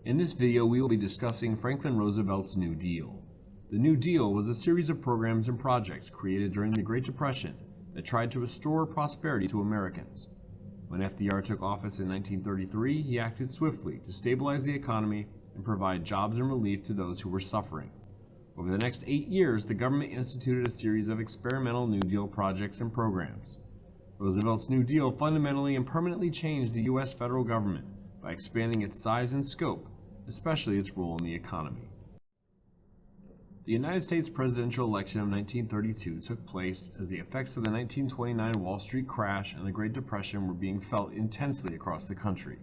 In this video, we will be discussing Franklin Roosevelt's New Deal. The New Deal was a series of programs and projects created during the Great Depression that tried to restore prosperity to Americans. When FDR took office in 1933, he acted swiftly to stabilize the economy and provide jobs and relief to those who were suffering. Over the next 8 years, the government instituted a series of experimental New Deal projects and programs. Roosevelt's New Deal fundamentally and permanently changed the U.S. federal government by expanding its size and scope, especially its role in the economy. The United States presidential election of 1932 took place as the effects of the 1929 Wall Street crash and the Great Depression were being felt intensely across the country.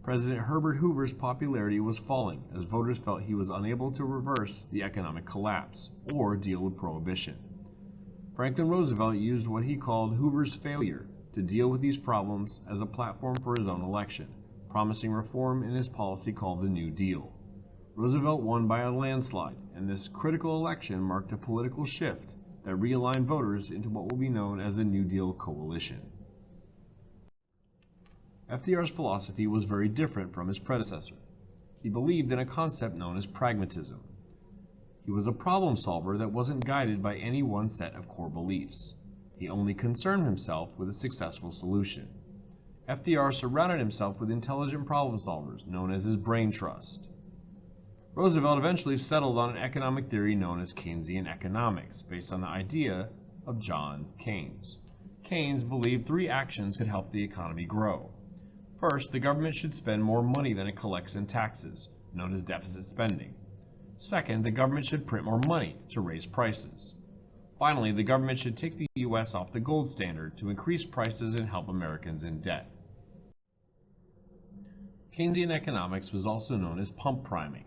President Herbert Hoover's popularity was falling as voters felt he was unable to reverse the economic collapse or deal with prohibition. Franklin Roosevelt used what he called Hoover's failure to deal with these problems as a platform for his own election, promising reform in his policy called the New Deal. Roosevelt won by a landslide, and this critical election marked a political shift that realigned voters into what will be known as the New Deal coalition. FDR's philosophy was very different from his predecessor. He believed in a concept known as pragmatism. He was a problem solver that wasn't guided by any one set of core beliefs. He only concerned himself with a successful solution. FDR surrounded himself with intelligent problem solvers, known as his brain trust. Roosevelt eventually settled on an economic theory known as Keynesian Economics, based on the idea of John Keynes. Keynes believed 3 actions could help the economy grow. First, the government should spend more money than it collects in taxes, known as deficit spending. Second, the government should print more money to raise prices. Finally, the government should take the U.S. off the gold standard to increase prices and help Americans in debt. Keynesian economics was also known as pump priming.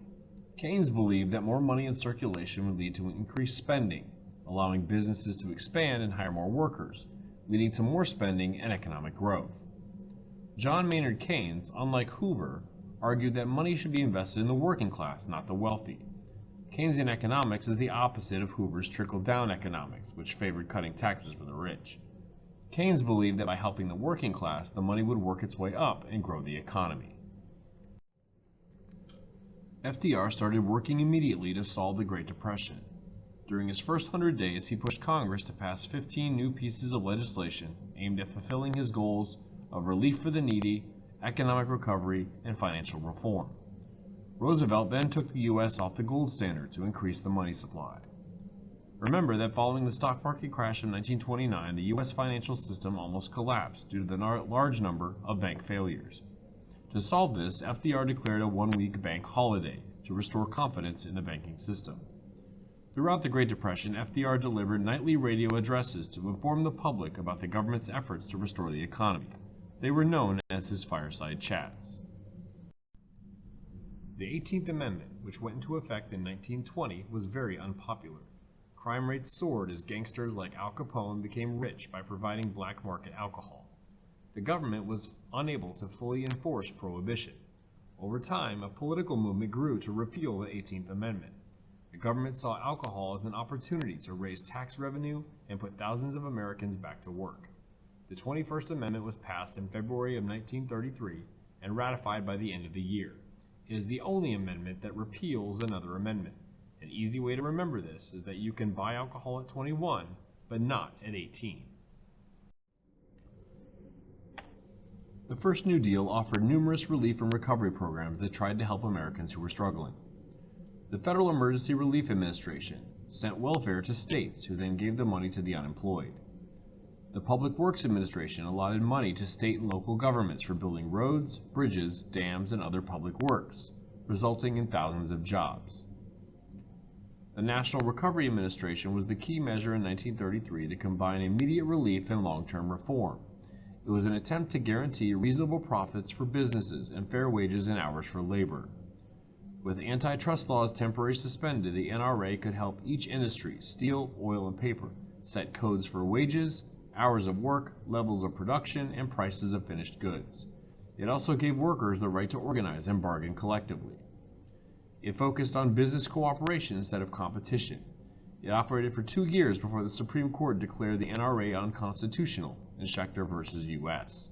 Keynes believed that more money in circulation would lead to increased spending, allowing businesses to expand and hire more workers, leading to more spending and economic growth. John Maynard Keynes, unlike Hoover, argued that money should be invested in the working class, not the wealthy. Keynesian economics is the opposite of Hoover's trickle-down economics, which favored cutting taxes for the rich. Keynes believed that by helping the working class, the money would work its way up and grow the economy. FDR started working immediately to solve the Great Depression. During his first 100 days, he pushed Congress to pass 15 new pieces of legislation aimed at fulfilling his goals of relief for the needy, economic recovery, and financial reform. Roosevelt then took the U.S. off the gold standard to increase the money supply. Remember that following the stock market crash of 1929, the U.S. financial system almost collapsed due to the large number of bank failures. To solve this, FDR declared a 1-week bank holiday to restore confidence in the banking system. Throughout the Great Depression, FDR delivered nightly radio addresses to inform the public about the government's efforts to restore the economy. They were known as his fireside chats. The 18th Amendment, which went into effect in 1920, was very unpopular. Crime rates soared as gangsters like Al Capone became rich by providing black market alcohol. The government was unable to fully enforce prohibition. Over time, a political movement grew to repeal the 18th Amendment. The government saw alcohol as an opportunity to raise tax revenue and put thousands of Americans back to work. The 21st Amendment was passed in February of 1933 and ratified by the end of the year. It is the only amendment that repeals another amendment. An easy way to remember this is that you can buy alcohol at 21, but not at 18. The first New Deal offered numerous relief and recovery programs that tried to help Americans who were struggling. The Federal Emergency Relief Administration sent welfare to states, who then gave the money to the unemployed. The Public Works Administration allotted money to state and local governments for building roads, bridges, dams, and other public works, resulting in thousands of jobs. The National Recovery Administration was the key measure in 1933 to combine immediate relief and long-term reform. It was an attempt to guarantee reasonable profits for businesses and fair wages and hours for labor. With antitrust laws temporarily suspended, the NRA could help each industry, steel, oil, and paper, set codes for wages, hours of work, levels of production, and prices of finished goods. It also gave workers the right to organize and bargain collectively. It focused on business cooperation instead of competition. It operated for 2 years before the Supreme Court declared the NRA unconstitutional in Schechter v. U.S.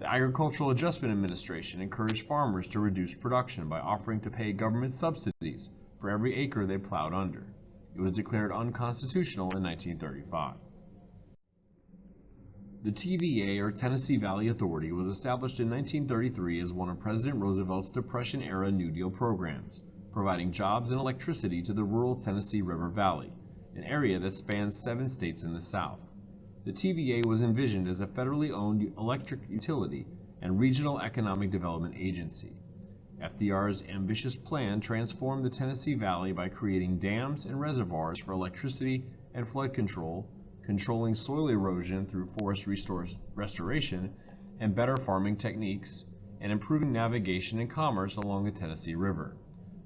The Agricultural Adjustment Administration encouraged farmers to reduce production by offering to pay government subsidies for every acre they plowed under. It was declared unconstitutional in 1935. The TVA, or Tennessee Valley Authority, was established in 1933 as one of President Roosevelt's Depression-era New Deal programs, providing jobs and electricity to the rural Tennessee River Valley, an area that spans 7 states in the South. The TVA was envisioned as a federally owned electric utility and regional economic development agency. FDR's ambitious plan transformed the Tennessee Valley by creating dams and reservoirs for electricity and flood control, controlling soil erosion through forest restoration and better farming techniques, and improving navigation and commerce along the Tennessee River.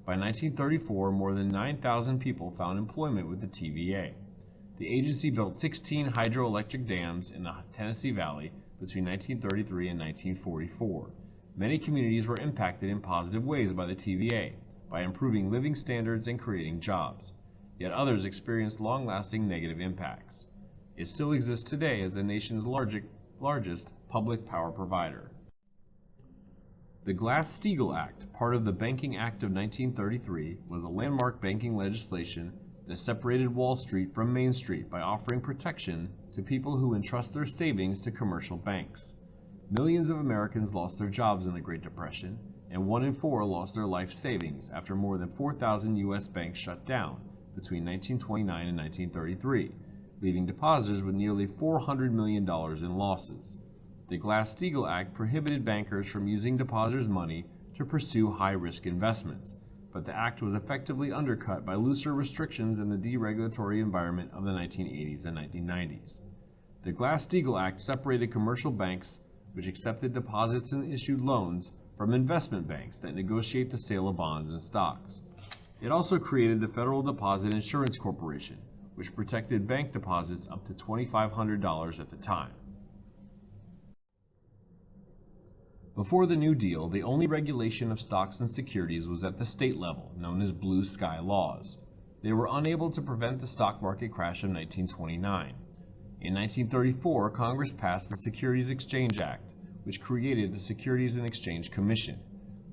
By 1934, more than 9,000 people found employment with the TVA. The agency built 16 hydroelectric dams in the Tennessee Valley between 1933 and 1944. Many communities were impacted in positive ways by the TVA, by improving living standards and creating jobs. Yet others experienced long-lasting negative impacts. It still exists today as the nation's largest public power provider. The GlassSteagall Act, part of the Banking Act of 1933, was a landmark banking legislation that separated Wall Street from Main Street by offering protection to people who entrust their savings to commercial banks. Millions of Americans lost their jobs in the Great Depression, and 1 in 4 lost their life savings after more than 4,000 U.S. banks shut down between 1929 and 1933, leaving depositors with nearly $400 million in losses. The GlassSteagall Act prohibited bankers from using depositors' money to pursue high-risk investments, but the act was effectively undercut by looser restrictions in the deregulatory environment of the 1980s and 1990s. The GlassSteagall Act separated commercial banks, which accepted deposits and issued loans, from investment banks that negotiate the sale of bonds and stocks. It also created the Federal Deposit Insurance Corporation, which protected bank deposits up to $2,500 at the time. Before the New Deal, the only regulation of stocks and securities was at the state level, known as blue sky laws. They were unable to prevent the stock market crash of 1929. In 1934, Congress passed the Securities Exchange Act, which created the Securities and Exchange Commission.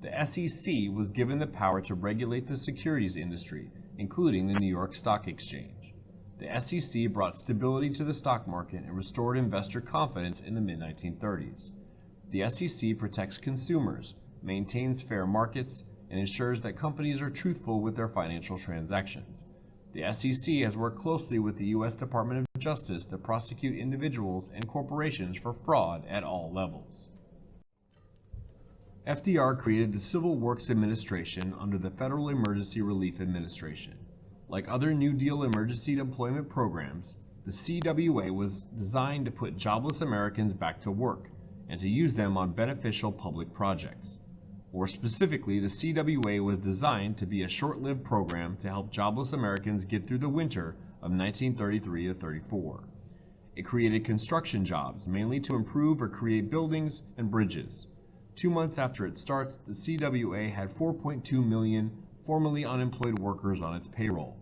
The SEC was given the power to regulate the securities industry, including the New York Stock Exchange. The SEC brought stability to the stock market and restored investor confidence in the mid-1930s. The SEC protects consumers, maintains fair markets, and ensures that companies are truthful with their financial transactions. The SEC has worked closely with the U.S. Department of Justice to prosecute individuals and corporations for fraud at all levels. FDR created the Civil Works Administration under the Federal Emergency Relief Administration. Like other New Deal emergency employment programs, the CWA was designed to put jobless Americans back to work and to use them on beneficial public projects. More specifically, the CWA was designed to be a short-lived program to help jobless Americans get through the winter of 1933 to 34. It created construction jobs, mainly to improve or create buildings and bridges. 2 months after it starts, the CWA had 4.2 million formerly unemployed workers on its payroll.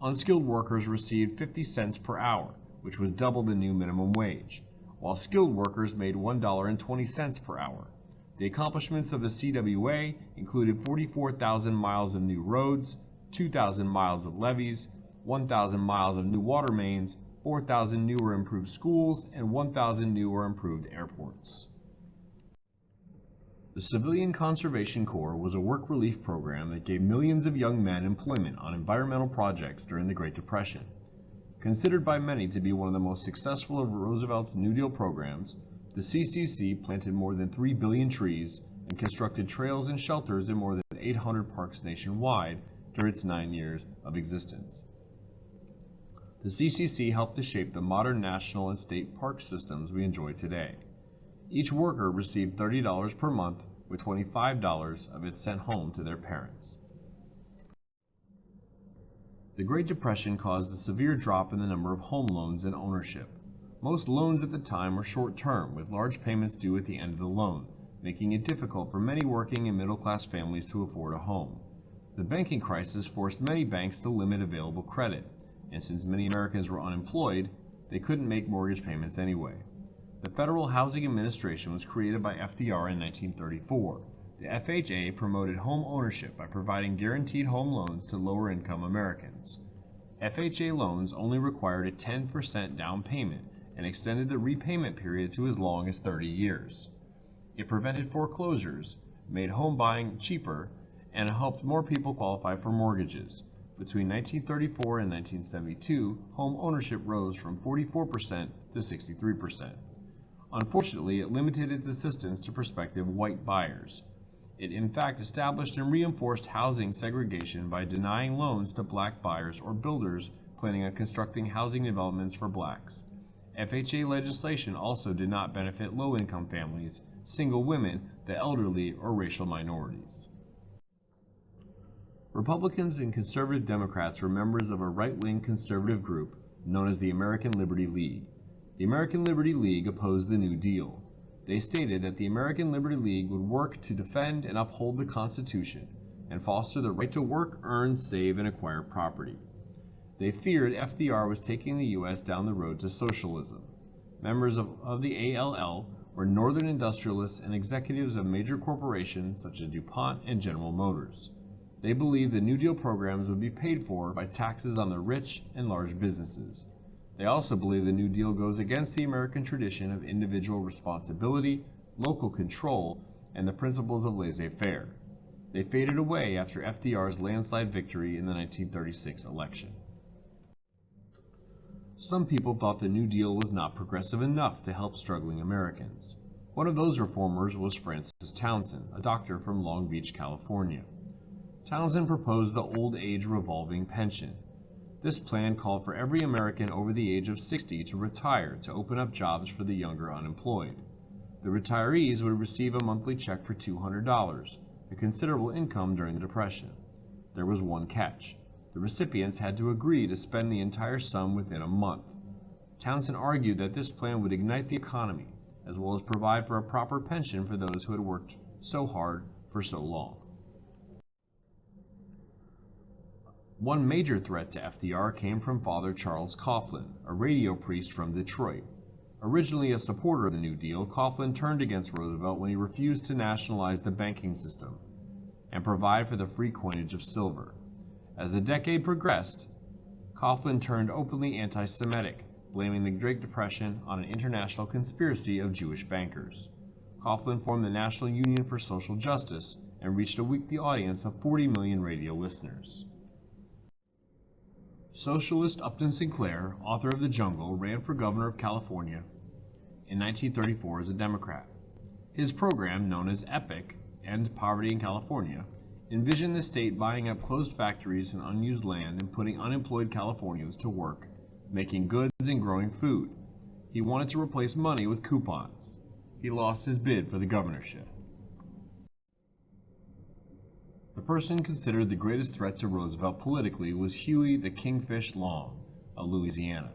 Unskilled workers received 50 cents per hour, which was double the new minimum wage, while skilled workers made $1.20 per hour. The accomplishments of the CWA included 44,000 miles of new roads, 2,000 miles of levees, 1,000 miles of new water mains, 4,000 new or improved schools, and 1,000 new or improved airports. The Civilian Conservation Corps was a work relief program that gave millions of young men employment on environmental projects during the Great Depression. Considered by many to be one of the most successful of Roosevelt's New Deal programs, the CCC planted more than 3 billion trees and constructed trails and shelters in more than 800 parks nationwide during its 9 years of existence. The CCC helped to shape the modern national and state park systems we enjoy today. Each worker received $30 per month, with $25 of it sent home to their parents. The Great Depression caused a severe drop in the number of home loans and ownership. Most loans at the time were short-term, with large payments due at the end of the loan, making it difficult for many working and middle-class families to afford a home. The banking crisis forced many banks to limit available credit, and since many Americans were unemployed, they couldn't make mortgage payments anyway. The Federal Housing Administration was created by FDR in 1934. The FHA promoted home ownership by providing guaranteed home loans to lower-income Americans. FHA loans only required a 10% down payment and extended the repayment period to as long as 30 years. It prevented foreclosures, made home buying cheaper, and helped more people qualify for mortgages. Between 1934 and 1972, home ownership rose from 44% to 63%. Unfortunately, it limited its assistance to prospective white buyers. It in fact established and reinforced housing segregation by denying loans to black buyers or builders planning on constructing housing developments for blacks. FHA legislation also did not benefit low-income families, single women, the elderly, or racial minorities. Republicans and conservative Democrats were members of a right-wing conservative group known as the American Liberty League. The American Liberty League opposed the New Deal. They stated that the American Liberty League would work to defend and uphold the Constitution and foster the right to work, earn, save, and acquire property. They feared FDR was taking the U.S. down the road to socialism. Members of the ALL were northern industrialists and executives of major corporations such as DuPont and General Motors. They believed the New Deal programs would be paid for by taxes on the rich and large businesses. They also believe the New Deal goes against the American tradition of individual responsibility, local control, and the principles of laissez-faire. They faded away after FDR's landslide victory in the 1936 election. Some people thought the New Deal was not progressive enough to help struggling Americans. One of those reformers was Francis Townsend, a doctor from Long Beach, California. Townsend proposed the old age revolving pension. This plan called for every American over the age of 60 to retire to open up jobs for the younger unemployed. The retirees would receive a monthly check for $200, a considerable income during the Depression. There was one catch. The recipients had to agree to spend the entire sum within a month. Townsend argued that this plan would ignite the economy, as well as provide for a proper pension for those who had worked so hard for so long. One major threat to FDR came from Father Charles Coughlin, a radio priest from Detroit. Originally a supporter of the New Deal, Coughlin turned against Roosevelt when he refused to nationalize the banking system and provide for the free coinage of silver. As the decade progressed, Coughlin turned openly anti-Semitic, blaming the Great Depression on an international conspiracy of Jewish bankers. Coughlin formed the National Union for Social Justice and reached a weekly audience of 40 million radio listeners. Socialist Upton Sinclair, author of The Jungle, ran for governor of California in 1934 as a Democrat. His program, known as EPIC, End Poverty in California, envisioned the state buying up closed factories and unused land and putting unemployed Californians to work, making goods and growing food. He wanted to replace money with coupons. He lost his bid for the governorship. The person considered the greatest threat to Roosevelt politically was Huey the Kingfish Long of Louisiana.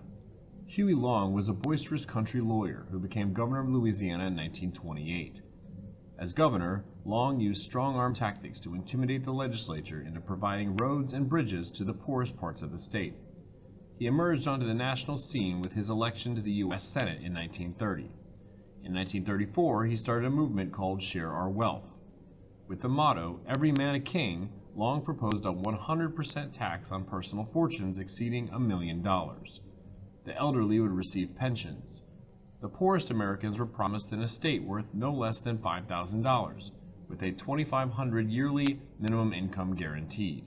Huey Long was a boisterous country lawyer who became governor of Louisiana in 1928. As governor, Long used strong-arm tactics to intimidate the legislature into providing roads and bridges to the poorest parts of the state. He emerged onto the national scene with his election to the U.S. Senate in 1930. In 1934, he started a movement called Share Our Wealth. With the motto, "Every man a king," Long proposed a 100% tax on personal fortunes exceeding $1 million. The elderly would receive pensions. The poorest Americans were promised an estate worth no less than $5,000, with a $2,500 yearly minimum income guaranteed.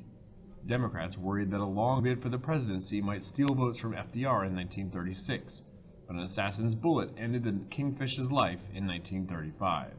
Democrats worried that a Long bid for the presidency might steal votes from FDR in 1936, but an assassin's bullet ended the Kingfish's life in 1935.